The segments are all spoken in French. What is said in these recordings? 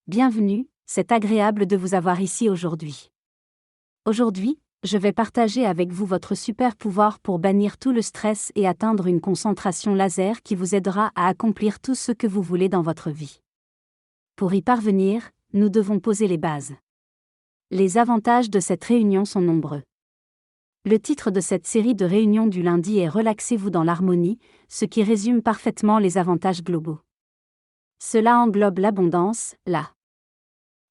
Bienvenue, c'est agréable de vous avoir ici aujourd'hui. Aujourd'hui, je vais partager avec vous votre super pouvoir pour bannir tout le stress et atteindre une concentration laser qui vous aidera à accomplir tout ce que vous voulez dans votre vie. Pour y parvenir, nous devons poser les bases. Les avantages de cette réunion sont nombreux. Le titre de cette série de réunions du lundi est Relaxez-vous dans l'harmonie, ce qui résume parfaitement les avantages globaux. Cela englobe l'abondance, la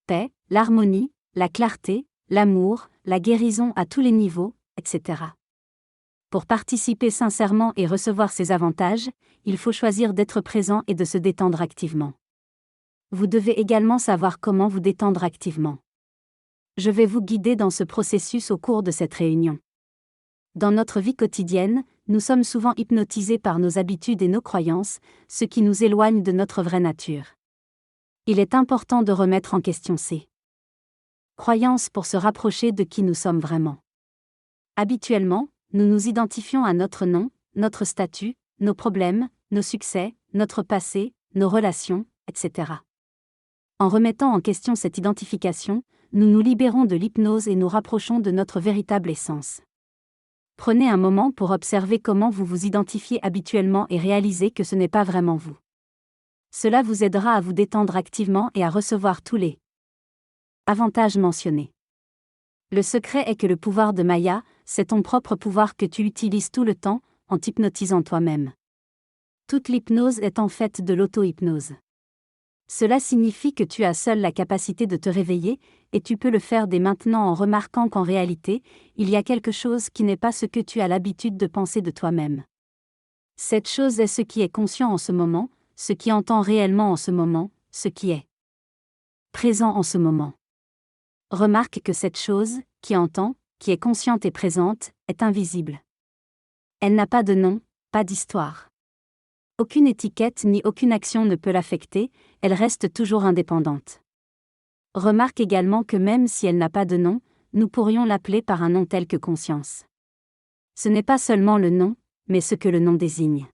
paix, l'harmonie, la clarté, l'amour, la guérison à tous les niveaux, etc. Pour participer sincèrement et recevoir ces avantages, il faut choisir d'être présent et de se détendre activement. Vous devez également savoir comment vous détendre activement. Je vais vous guider dans ce processus au cours de cette réunion. Dans notre vie quotidienne, nous sommes souvent hypnotisés par nos habitudes et nos croyances, ce qui nous éloigne de notre vraie nature. Il est important de remettre en question ces croyances pour se rapprocher de qui nous sommes vraiment. Habituellement, nous nous identifions à notre nom, notre statut, nos problèmes, nos succès, notre passé, nos relations, etc. En remettant en question cette identification, nous nous libérons de l'hypnose et nous rapprochons de notre véritable essence. Prenez un moment pour observer comment vous vous identifiez habituellement et réalisez que ce n'est pas vraiment vous. Cela vous aidera à vous détendre activement et à recevoir tous les avantages mentionnés. Le secret est que le pouvoir de Maya, c'est ton propre pouvoir que tu utilises tout le temps, en t'hypnotisant toi-même. Toute l'hypnose est en fait de l'auto-hypnose. Cela signifie que tu as seul la capacité de te réveiller, et tu peux le faire dès maintenant en remarquant qu'en réalité, il y a quelque chose qui n'est pas ce que tu as l'habitude de penser de toi-même. Cette chose est ce qui est conscient en ce moment, ce qui entend réellement en ce moment, ce qui est présent en ce moment. Remarque que cette chose, qui entend, qui est consciente et présente, est invisible. Elle n'a pas de nom, pas d'histoire. Aucune étiquette ni aucune action ne peut l'affecter, elle reste toujours indépendante. Remarque également que même si elle n'a pas de nom, nous pourrions l'appeler par un nom tel que conscience. Ce n'est pas seulement le nom, mais ce que le nom désigne.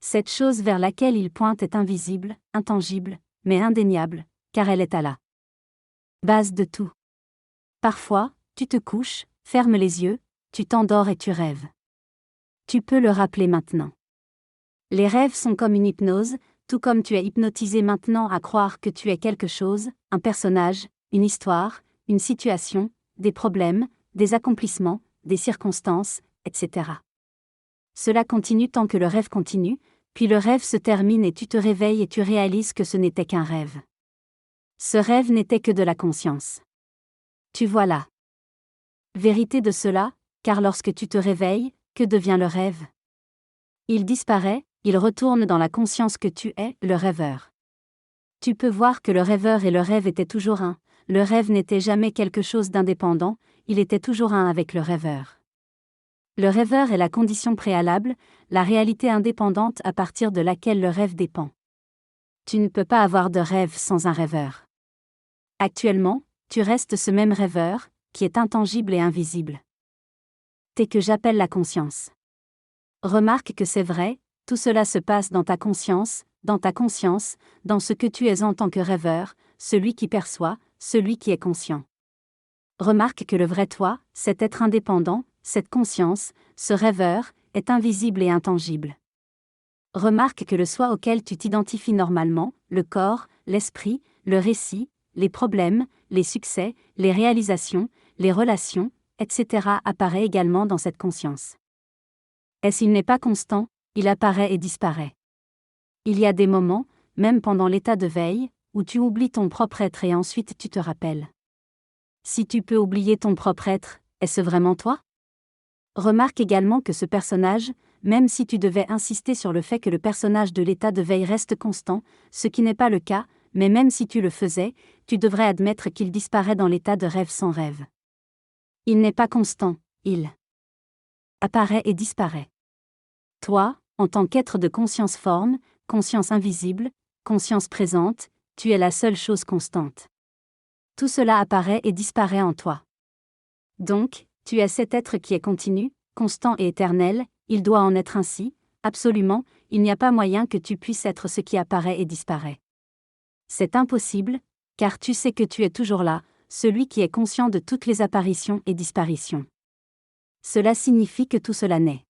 Cette chose vers laquelle il pointe est invisible, intangible, mais indéniable, car elle est à la base de tout. Parfois, tu te couches, fermes les yeux, tu t'endors et tu rêves. Tu peux le rappeler maintenant. Les rêves sont comme une hypnose, tout comme tu es hypnotisé maintenant à croire que tu es quelque chose, un personnage, une histoire, une situation, des problèmes, des accomplissements, des circonstances, etc. Cela continue tant que le rêve continue, puis le rêve se termine et tu te réveilles et tu réalises que ce n'était qu'un rêve. Ce rêve n'était que de la conscience. Tu vois la vérité de cela, car lorsque tu te réveilles, que devient le rêve? Il disparaît, il retourne dans la conscience que tu es, le rêveur. Tu peux voir que le rêveur et le rêve étaient toujours un, le rêve n'était jamais quelque chose d'indépendant, il était toujours un avec le rêveur. Le rêveur est la condition préalable, la réalité indépendante à partir de laquelle le rêve dépend. Tu ne peux pas avoir de rêve sans un rêveur. Actuellement, tu restes ce même rêveur, qui est intangible et invisible. T'es que j'appelle la conscience. Remarque que c'est vrai, tout cela se passe dans ta conscience, dans ce que tu es en tant que rêveur, celui qui perçoit, celui qui est conscient. Remarque que le vrai toi, cet être indépendant, cette conscience, ce rêveur, est invisible et intangible. Remarque que le soi auquel tu t'identifies normalement, le corps, l'esprit, le récit, les problèmes, les succès, les réalisations, les relations, etc. apparaît également dans cette conscience. Et s'il n'est pas constant, il apparaît et disparaît. Il y a des moments, même pendant l'état de veille, où tu oublies ton propre être et ensuite tu te rappelles. Si tu peux oublier ton propre être, est-ce vraiment toi? Remarque également que ce personnage, même si tu devais insister sur le fait que le personnage de l'état de veille reste constant, ce qui n'est pas le cas, mais même si tu le faisais, tu devrais admettre qu'il disparaît dans l'état de rêve sans rêve. Il n'est pas constant, il apparaît et disparaît. Toi, en tant qu'être de conscience forme, conscience invisible, conscience présente, tu es la seule chose constante. Tout cela apparaît et disparaît en toi. Donc, tu es cet être qui est continu, constant et éternel, il doit en être ainsi, absolument, il n'y a pas moyen que tu puisses être ce qui apparaît et disparaît. C'est impossible, Car tu sais que tu es toujours là, celui qui est conscient de toutes les apparitions et disparitions. Cela signifie que tout cela n'est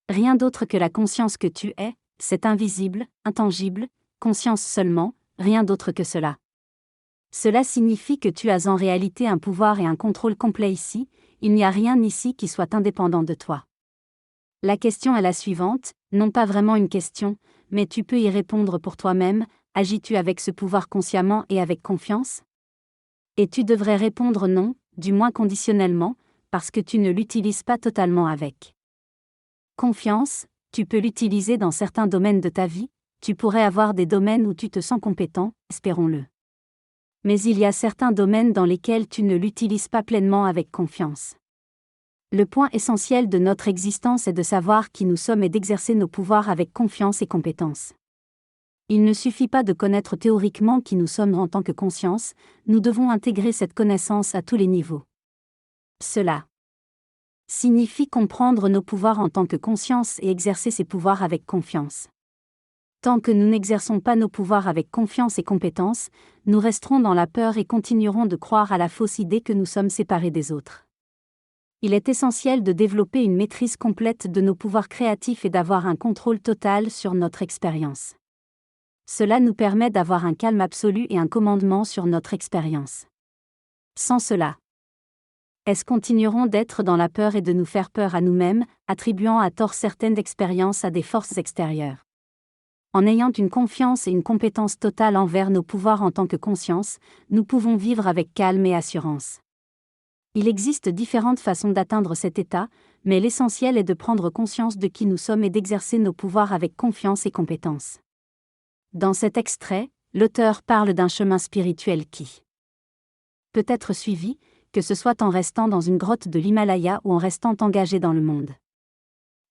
rien d'autre que la conscience que tu es, c'est invisible, intangible, conscience seulement, rien d'autre que cela. Cela signifie que tu as en réalité un pouvoir et un contrôle complet ici, il n'y a rien ici qui soit indépendant de toi. La question est la suivante, non pas vraiment une question, mais tu peux y répondre pour toi-même, agis-tu avec ce pouvoir consciemment et avec confiance ? Et tu devrais répondre non, du moins conditionnellement, parce que tu ne l'utilises pas totalement avec confiance. Tu peux l'utiliser dans certains domaines de ta vie, tu pourrais avoir des domaines où tu te sens compétent, espérons-le. Mais il y a certains domaines dans lesquels tu ne l'utilises pas pleinement avec confiance. Le point essentiel de notre existence est de savoir qui nous sommes et d'exercer nos pouvoirs avec confiance et compétence. Il ne suffit pas de connaître théoriquement qui nous sommes en tant que conscience, nous devons intégrer cette connaissance à tous les niveaux. Cela signifie comprendre nos pouvoirs en tant que conscience et exercer ces pouvoirs avec confiance. Tant que nous n'exerçons pas nos pouvoirs avec confiance et compétence, nous resterons dans la peur et continuerons de croire à la fausse idée que nous sommes séparés des autres. Il est essentiel de développer une maîtrise complète de nos pouvoirs créatifs et d'avoir un contrôle total sur notre expérience. Cela nous permet d'avoir un calme absolu et un commandement sur notre expérience. Sans cela, est-ce continuerons d'être dans la peur et de nous faire peur à nous-mêmes, attribuant à tort certaines expériences à des forces extérieures. En ayant une confiance et une compétence totale envers nos pouvoirs en tant que conscience, nous pouvons vivre avec calme et assurance. Il existe différentes façons d'atteindre cet état, mais l'essentiel est de prendre conscience de qui nous sommes et d'exercer nos pouvoirs avec confiance et compétence. Dans cet extrait, l'auteur parle d'un chemin spirituel qui peut être suivi, que ce soit en restant dans une grotte de l'Himalaya ou en restant engagé dans le monde.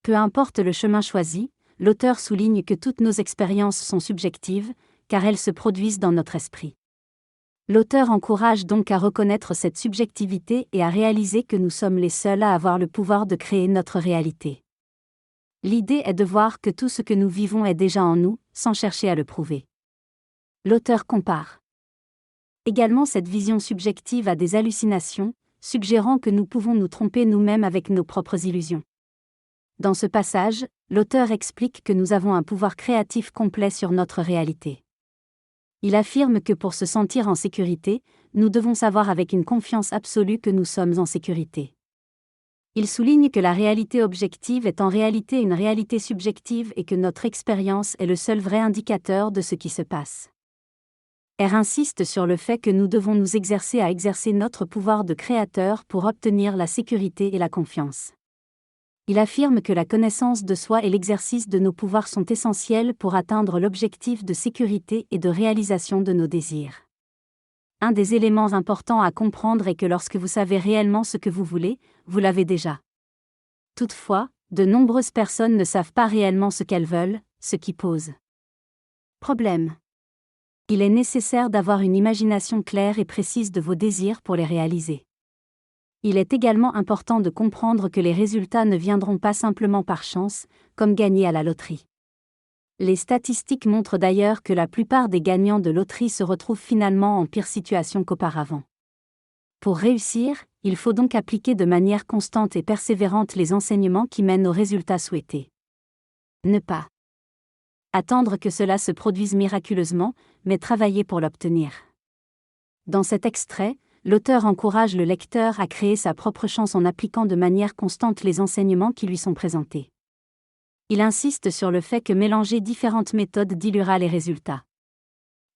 Peu importe le chemin choisi, l'auteur souligne que toutes nos expériences sont subjectives, car elles se produisent dans notre esprit. L'auteur encourage donc à reconnaître cette subjectivité et à réaliser que nous sommes les seuls à avoir le pouvoir de créer notre réalité. L'idée est de voir que tout ce que nous vivons est déjà en nous, sans chercher à le prouver. L'auteur compare également cette vision subjective à des hallucinations, suggérant que nous pouvons nous tromper nous-mêmes avec nos propres illusions. Dans ce passage, l'auteur explique que nous avons un pouvoir créatif complet sur notre réalité. Il affirme que pour se sentir en sécurité, nous devons savoir avec une confiance absolue que nous sommes en sécurité. Il souligne que la réalité objective est en réalité une réalité subjective et que notre expérience est le seul vrai indicateur de ce qui se passe. R insiste sur le fait que nous devons nous exercer à exercer notre pouvoir de créateur pour obtenir la sécurité et la confiance. Il affirme que la connaissance de soi et l'exercice de nos pouvoirs sont essentiels pour atteindre l'objectif de sécurité et de réalisation de nos désirs. Un des éléments importants à comprendre est que lorsque vous savez réellement ce que vous voulez, vous l'avez déjà. Toutefois, de nombreuses personnes ne savent pas réellement ce qu'elles veulent, ce qui pose problème. Il est nécessaire d'avoir une imagination claire et précise de vos désirs pour les réaliser. Il est également important de comprendre que les résultats ne viendront pas simplement par chance, comme gagner à la loterie. Les statistiques montrent d'ailleurs que la plupart des gagnants de loterie se retrouvent finalement en pire situation qu'auparavant. Pour réussir, il faut donc appliquer de manière constante et persévérante les enseignements qui mènent aux résultats souhaités. Ne pas attendre que cela se produise miraculeusement, mais travailler pour l'obtenir. Dans cet extrait, l'auteur encourage le lecteur à créer sa propre chance en appliquant de manière constante les enseignements qui lui sont présentés. Il insiste sur le fait que mélanger différentes méthodes diluera les résultats.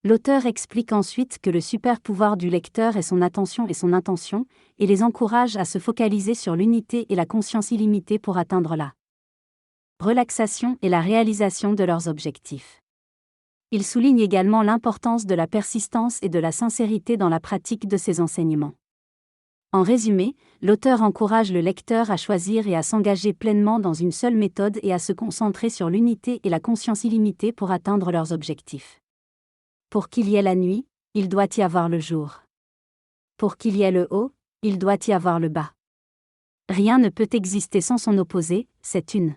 L'auteur explique ensuite que le super pouvoir du lecteur est son attention et son intention, et les encourage à se focaliser sur l'unité et la conscience illimitée pour atteindre la relaxation et la réalisation de leurs objectifs. Il souligne également l'importance de la persistance et de la sincérité dans la pratique de ces enseignements. En résumé, l'auteur encourage le lecteur à choisir et à s'engager pleinement dans une seule méthode et à se concentrer sur l'unité et la conscience illimitée pour atteindre leurs objectifs. Pour qu'il y ait la nuit, il doit y avoir le jour. Pour qu'il y ait le haut, il doit y avoir le bas. Rien ne peut exister sans son opposé, c'est une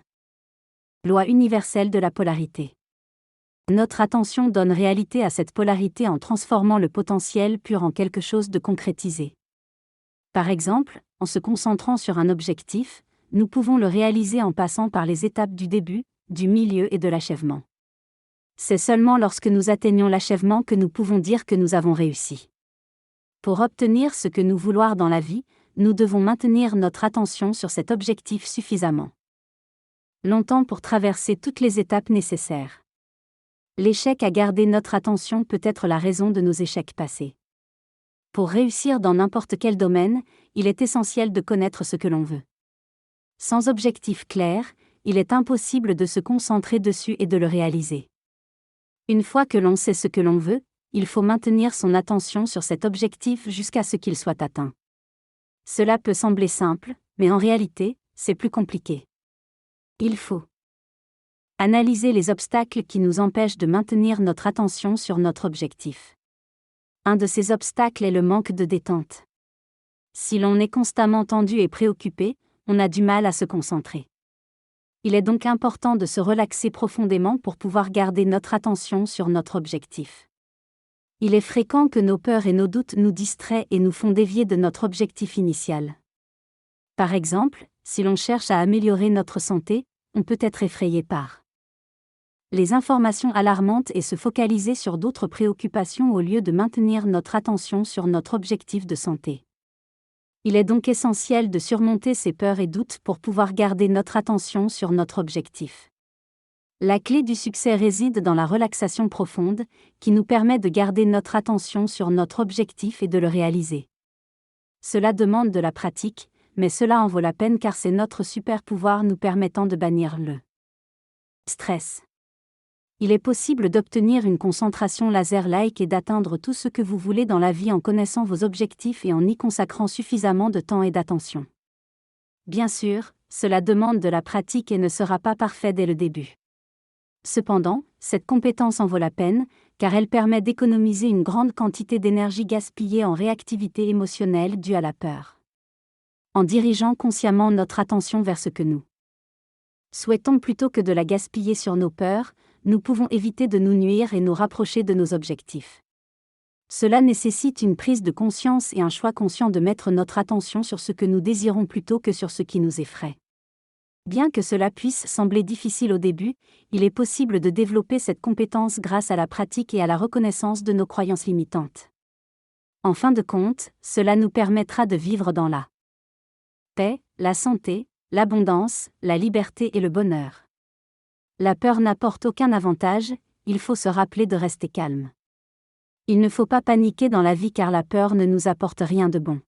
loi universelle de la polarité. Notre attention donne réalité à cette polarité en transformant le potentiel pur en quelque chose de concrétisé. Par exemple, en se concentrant sur un objectif, nous pouvons le réaliser en passant par les étapes du début, du milieu et de l'achèvement. C'est seulement lorsque nous atteignons l'achèvement que nous pouvons dire que nous avons réussi. Pour obtenir ce que nous voulons dans la vie, nous devons maintenir notre attention sur cet objectif suffisamment longtemps pour traverser toutes les étapes nécessaires. L'échec à garder notre attention peut être la raison de nos échecs passés. Pour réussir dans n'importe quel domaine, il est essentiel de connaître ce que l'on veut. Sans objectif clair, il est impossible de se concentrer dessus et de le réaliser. Une fois que l'on sait ce que l'on veut, il faut maintenir son attention sur cet objectif jusqu'à ce qu'il soit atteint. Cela peut sembler simple, mais en réalité, c'est plus compliqué. Il faut analyser les obstacles qui nous empêchent de maintenir notre attention sur notre objectif. Un de ces obstacles est le manque de détente. Si l'on est constamment tendu et préoccupé, on a du mal à se concentrer. Il est donc important de se relaxer profondément pour pouvoir garder notre attention sur notre objectif. Il est fréquent que nos peurs et nos doutes nous distraient et nous font dévier de notre objectif initial. Par exemple, si l'on cherche à améliorer notre santé, on peut être effrayé par les informations alarmantes et se focaliser sur d'autres préoccupations au lieu de maintenir notre attention sur notre objectif de santé. Il est donc essentiel de surmonter ces peurs et doutes pour pouvoir garder notre attention sur notre objectif. La clé du succès réside dans la relaxation profonde, qui nous permet de garder notre attention sur notre objectif et de le réaliser. Cela demande de la pratique, mais cela en vaut la peine car c'est notre super pouvoir nous permettant de bannir le stress. Il est possible d'obtenir une concentration laser-like et d'atteindre tout ce que vous voulez dans la vie en connaissant vos objectifs et en y consacrant suffisamment de temps et d'attention. Bien sûr, cela demande de la pratique et ne sera pas parfait dès le début. Cependant, cette compétence en vaut la peine, car elle permet d'économiser une grande quantité d'énergie gaspillée en réactivité émotionnelle due à la peur. En dirigeant consciemment notre attention vers ce que nous souhaitons plutôt que de la gaspiller sur nos peurs, nous pouvons éviter de nous nuire et nous rapprocher de nos objectifs. Cela nécessite une prise de conscience et un choix conscient de mettre notre attention sur ce que nous désirons plutôt que sur ce qui nous effraie. Bien que cela puisse sembler difficile au début, il est possible de développer cette compétence grâce à la pratique et à la reconnaissance de nos croyances limitantes. En fin de compte, cela nous permettra de vivre dans la paix, la santé, l'abondance, la liberté et le bonheur. La peur n'apporte aucun avantage, il faut se rappeler de rester calme. Il ne faut pas paniquer dans la vie car la peur ne nous apporte rien de bon.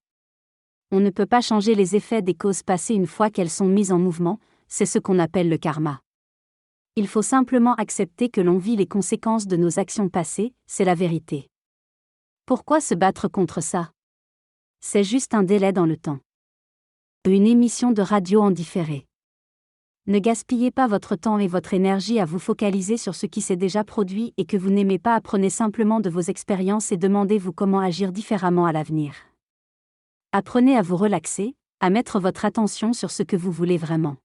On ne peut pas changer les effets des causes passées une fois qu'elles sont mises en mouvement, c'est ce qu'on appelle le karma. Il faut simplement accepter que l'on vit les conséquences de nos actions passées, c'est la vérité. Pourquoi se battre contre ça? C'est juste un délai dans le temps. Une émission de radio en différé. Ne gaspillez pas votre temps et votre énergie à vous focaliser sur ce qui s'est déjà produit et que vous n'aimez pas. Apprenez simplement de vos expériences et demandez-vous comment agir différemment à l'avenir. Apprenez à vous relaxer, à mettre votre attention sur ce que vous voulez vraiment.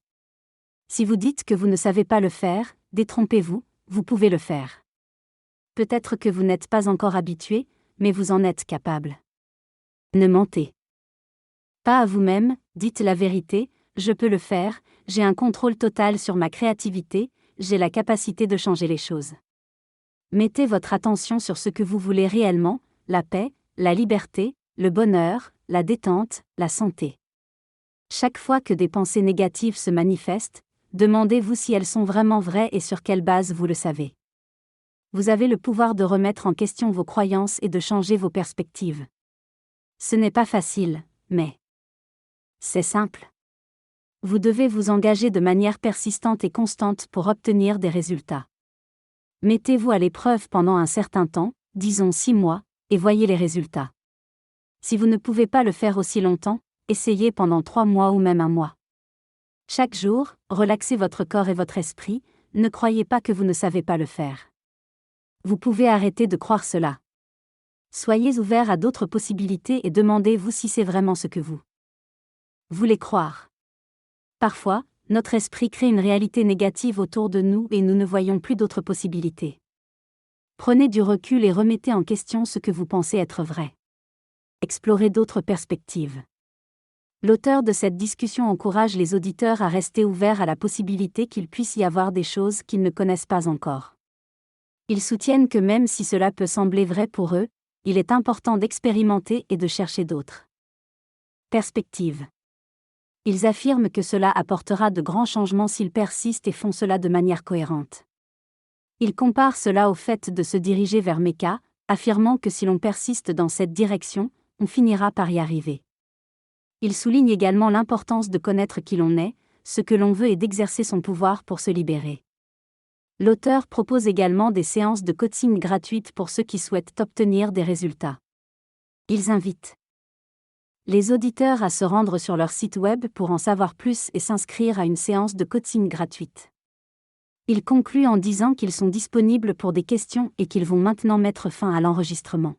Si vous dites que vous ne savez pas le faire, détrompez-vous, vous pouvez le faire. Peut-être que vous n'êtes pas encore habitué, mais vous en êtes capable. Ne mentez pas à vous-même, dites la vérité, je peux le faire, j'ai un contrôle total sur ma créativité, j'ai la capacité de changer les choses. Mettez votre attention sur ce que vous voulez réellement, la paix, la liberté, le bonheur, la détente, la santé. Chaque fois que des pensées négatives se manifestent, demandez-vous si elles sont vraiment vraies et sur quelle base vous le savez. Vous avez le pouvoir de remettre en question vos croyances et de changer vos perspectives. Ce n'est pas facile, mais c'est simple. Vous devez vous engager de manière persistante et constante pour obtenir des résultats. Mettez-vous à l'épreuve pendant un certain temps, disons 6 mois, et voyez les résultats. Si vous ne pouvez pas le faire aussi longtemps, essayez pendant 3 mois ou même 1 mois. Chaque jour, relaxez votre corps et votre esprit, ne croyez pas que vous ne savez pas le faire. Vous pouvez arrêter de croire cela. Soyez ouvert à d'autres possibilités et demandez-vous si c'est vraiment ce que vous voulez croire. Parfois, notre esprit crée une réalité négative autour de nous et nous ne voyons plus d'autres possibilités. Prenez du recul et remettez en question ce que vous pensez être vrai. Explorez d'autres perspectives. L'auteur de cette discussion encourage les auditeurs à rester ouverts à la possibilité qu'il puisse y avoir des choses qu'ils ne connaissent pas encore. Ils soutiennent que même si cela peut sembler vrai pour eux, il est important d'expérimenter et de chercher d'autres perspectives. Ils affirment que cela apportera de grands changements s'ils persistent et font cela de manière cohérente. Ils comparent cela au fait de se diriger vers Mecca, affirmant que si l'on persiste dans cette direction, on finira par y arriver. Ils soulignent également l'importance de connaître qui l'on est, ce que l'on veut et d'exercer son pouvoir pour se libérer. L'auteur propose également des séances de coaching gratuites pour ceux qui souhaitent obtenir des résultats. Ils invitent les auditeurs à se rendre sur leur site web pour en savoir plus et s'inscrire à une séance de coaching gratuite. Ils concluent en disant qu'ils sont disponibles pour des questions et qu'ils vont maintenant mettre fin à l'enregistrement.